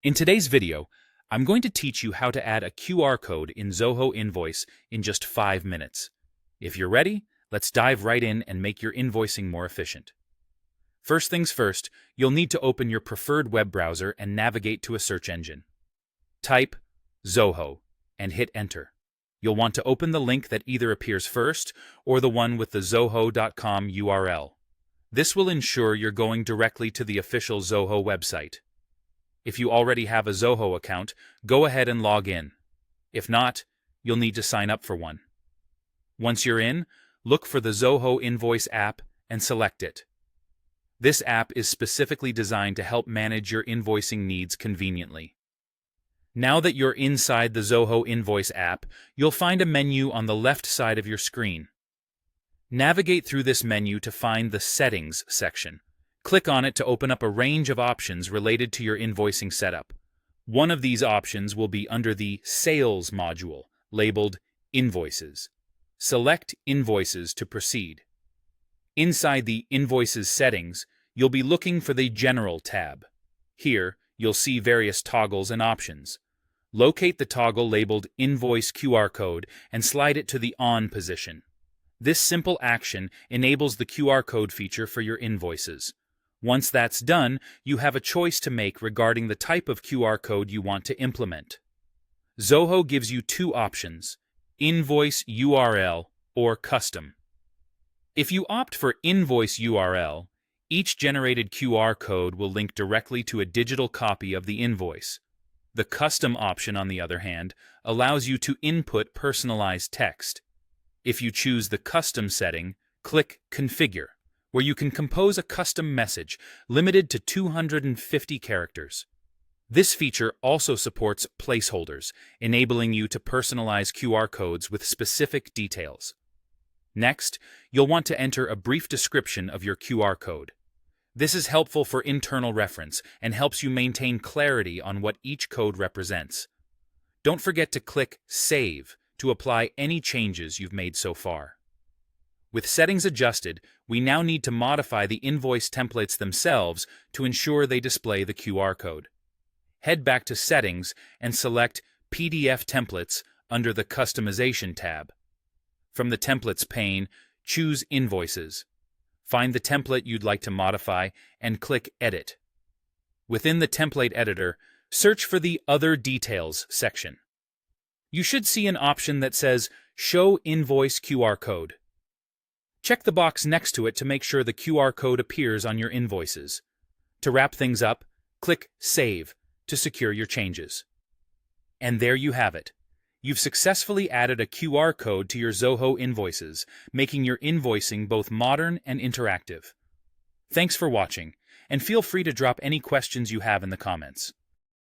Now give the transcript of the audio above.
In today's video, I'm going to teach you how to add a QR code in Zoho Invoice in just 5 minutes. If you're ready, let's dive right in and make your invoicing more efficient. First things first, you'll need to open your preferred web browser and navigate to a search engine. Type Zoho and hit Enter. You'll want to open the link that either appears first or the one with the zoho.com URL. This will ensure you're going directly to the official Zoho website. If you already have a Zoho account, go ahead and log in. If not, you'll need to sign up for one. Once you're in, look for the Zoho Invoice app and select it. This app is specifically designed to help manage your invoicing needs conveniently. Now that you're inside the Zoho Invoice app, you'll find a menu on the left side of your screen. Navigate through this menu to find the Settings section. Click on it to open up a range of options related to your invoicing setup. One of these options will be under the Sales module, labeled Invoices. Select Invoices to proceed. Inside the Invoices settings, you'll be looking for the General tab. Here, you'll see various toggles and options. Locate the toggle labeled Invoice QR Code and slide it to the On position. This simple action enables the QR code feature for your invoices. Once that's done, you have a choice to make regarding the type of QR code you want to implement. Zoho gives you two options: Invoice URL or Custom. If you opt for Invoice URL, each generated QR code will link directly to a digital copy of the invoice. The Custom option, on the other hand, allows you to input personalized text. If you choose the Custom setting, click Configure, where you can compose a custom message limited to 250 characters. This feature also supports placeholders, enabling you to personalize QR codes with specific details. Next, you'll want to enter a brief description of your QR code. This is helpful for internal reference and helps you maintain clarity on what each code represents. Don't forget to click Save to apply any changes you've made so far. With settings adjusted, we now need to modify the invoice templates themselves to ensure they display the QR code. Head back to Settings and select PDF Templates under the Customization tab. From the Templates pane, choose Invoices. Find the template you'd like to modify and click Edit. Within the template editor, search for the Other Details section. You should see an option that says Show Invoice QR Code. Check the box next to it to make sure the QR code appears on your invoices. To wrap things up, click Save to secure your changes. And there you have it. You've successfully added a QR code to your Zoho invoices, making your invoicing both modern and interactive. Thanks for watching, and feel free to drop any questions you have in the comments.